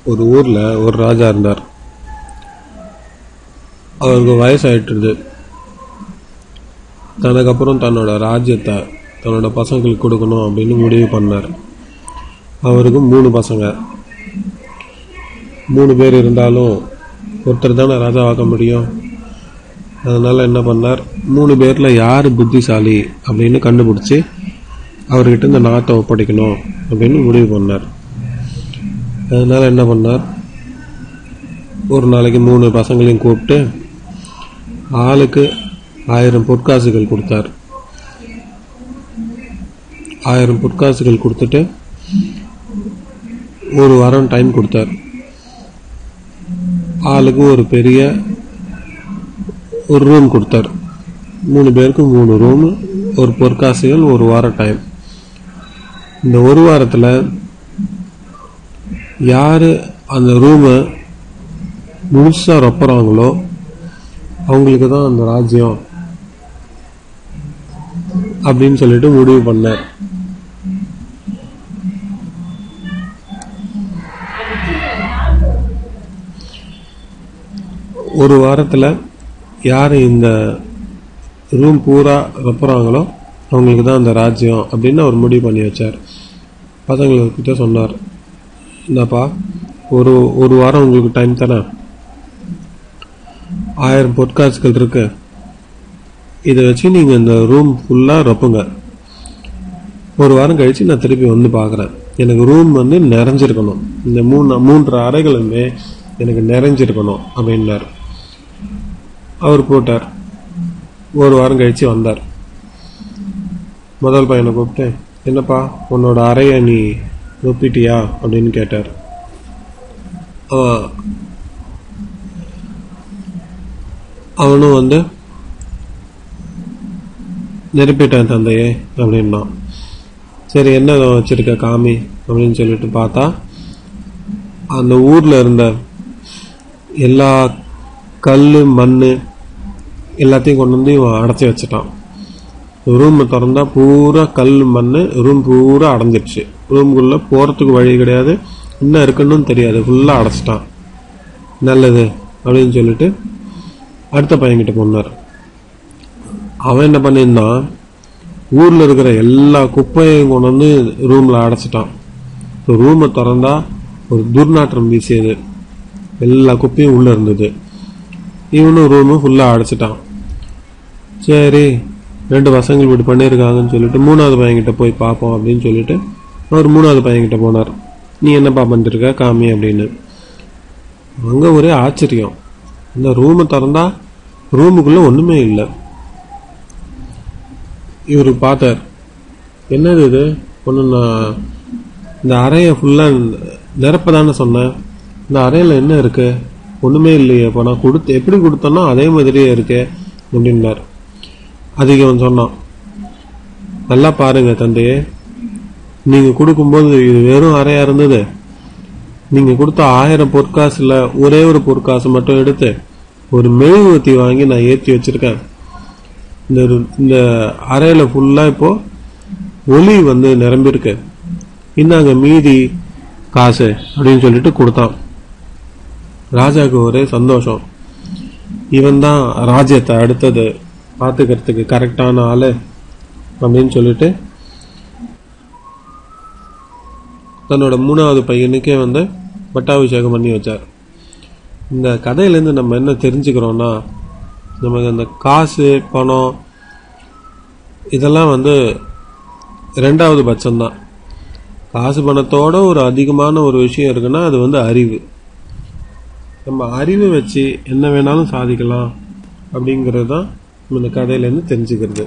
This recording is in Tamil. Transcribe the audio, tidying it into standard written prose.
ஒரு ஊர்ல ஒரு ராஜா இருந்தார். அவருக்கு வயசாயிட்டுது. தனக்கப்புறம் தன்னோட ராஜ்யத்தை தன்னோட பசங்களுக்கு கொடுக்கணும் அப்படின்னு முடிவு பண்ணார். அவருக்கு 3 பசங்க. 3 பேர் இருந்தாலும் ஒருத்தர் தானே ராஜாவாக்க முடியும். அதனால என்ன பண்ணார், 3 பேர்ல யாரு புத்திசாலி அப்படின்னு கண்டுபிடிச்சி அவர்கிட்ட இந்த நாட்டை ஒப்படைக்கணும் அப்படின்னு முடிவு பண்ணார். அதனால என்ன பண்ணார், ஒரு நாளைக்கு 3 பசங்களையும் கூப்பிட்டு ஆளுக்கு 1000 பொற்காசுகள் கொடுத்தார். 1000 பொற்காசுகள் கொடுத்துட்டு ஒரு வாரம் டைம் கொடுத்தார். ஆளுக்கு ஒரு பெரிய ஒரு ரூம் கொடுத்தார். 3 பேருக்கு 3 ரூம், ஒரு பொற்காசுகள், ஒரு வாரம் டைம். இந்த ஒரு வாரத்துல யாரு அந்த ரூமை முழுசா ரொப்புறாங்களோ அவங்களுக்கு தான் அந்த ராஜ்யம் அப்படின்னு சொல்லிட்டு முடிவு பண்ணார். ஒரு வாரத்துல யாரு இந்த ரூம் பூரா ரொப்புறாங்களோ அவங்களுக்கு தான் அந்த ராஜ்யம் அப்படின்னு அவர் முடிவு பண்ணி வச்சார். பசங்கள்கிட்ட சொன்னார், இந்தாப்பா ஒரு வாரம் உங்களுக்கு டைம் தானே, 1000 பொற்காசுகள் இருக்கு, இதை வச்சு நீங்க இந்த ரூம் ஃபுல்லா ரொப்புங்க. ஒரு வாரம் கழிச்சு நான் திருப்பி வந்து பாக்குறேன். எனக்கு ரூம் வந்து நிறைஞ்சிருக்கணும், இந்த 3 அறைகளுமே எனக்கு நிறைஞ்சிருக்கணும் அப்படின்னார். அவர் போட்டார். ஒரு வாரம் கழிச்சு வந்தார். முதல் பையனை கூப்பிட்டு, என்னப்பா உன்னோட அறைய நீ ரொப்பிட்டியா அப்படின்னு கேட்டார். அவனும் வந்து நிரப்பிட்டான் தந்தையே அப்படின்னா. சரி, என்ன வச்சிருக்க காமி அப்படின்னு சொல்லிட்டு பார்த்தா அந்த ஊர்ல இருந்த எல்லா கல்லு மண்ணு எல்லாத்தையும் கொண்டு வந்து இவன் அடைச்சி வச்சுட்டான். ரூம் திறந்தா பூரா கல் மண்ணு, ரூம் பூரா அடைஞ்சிருச்சு. ரூமுக்குள்ள போறதுக்கு வழி கிடையாது, என்ன இருக்குன்னு தெரியாது, ஃபுல்லா அடைச்சிட்டான். நல்லது அப்படின்னு சொல்லிட்டு அடுத்த பையன்கிட்ட போனார். அவன் என்ன பண்ணிருந்தான், ஊர்ல இருக்கிற எல்லா குப்பையும் கொண்டு வந்து ரூம்ல அடைச்சிட்டான். ரூமை திறந்தா ஒரு துர்நாற்றம் வீசியது, எல்லா குப்பையும் உள்ள இருந்தது. இவனும் ரூமு ஃபுல்லா அடைச்சிட்டான். சரி, 2 பசங்கள் இப்படி பண்ணியிருக்காங்கன்னு சொல்லிட்டு 3வது பையன்கிட்ட போய் பார்ப்போம் அப்படின்னு சொல்லிட்டு அவர் 3வது பையன்கிட்ட போனார். நீ என்னப்பா பண்ணிட்டு இருக்க காமி அப்படின்னு. அங்க ஒரே ஆச்சரியம். இந்த ரூமை திறந்தா ரூமுக்குள்ள ஒண்ணுமே இல்லை. இவரு பார்த்தார், என்னது இது, ஒண்ணு நான் இந்த அறைய ஃபுல்லா நிரப்பதானே சொன்னேன், இந்த அறையில என்ன இருக்கு, ஒண்ணுமே இல்லையே, இப்போ நான் எப்படி கொடுத்தனோ அதே மாதிரியே இருக்கு அப்படின்னார். அதுக்கு அவன் சொன்னான், நல்லா பாருங்க தந்தையே, நீங்க கொடுக்கும்போது இது வெறும் அறையா இருந்தது. நீங்க கொடுத்த 1000 பொற்காசுல ஒரே ஒரு பொற்காசு மட்டும் எடுத்து ஒரு மெழுகுவத்தி வாங்கி நான் ஏற்றி வச்சிருக்கேன். இந்த அறையில ஃபுல்லா இப்போ ஒளி வந்து நிரம்பிருக்கு, இந்தாங்க மீதி காசு அப்படின்னு சொல்லிட்டு கொடுத்தான். ராஜாவுக்கு ஒரே சந்தோஷம். இவன் தான் ராஜ்யத்தை அடுத்தது பாத்துக்கிறதுக்கு கரெக்டான ஆளு அப்படின்னு சொல்லிட்டு தன்னோட 3வது பையனுக்கே வந்து பட்டாபிஷேகம் பண்ணி வச்சார். இந்த கதையிலேருந்து நம்ம என்ன தெரிஞ்சுக்கிறோம்னா, நமக்கு அந்த காசு பணம் இதெல்லாம் வந்து 2வது பட்சம்தான். காசு பணத்தோட ஒரு அதிகமான ஒரு விஷயம் இருக்குன்னா அது வந்து அறிவு. நம்ம அறிவை வச்சு என்ன வேணாலும் சாதிக்கலாம் அப்படிங்கிறது தான் இந்த கதையிலேருந்து தெரிஞ்சுக்கிறது.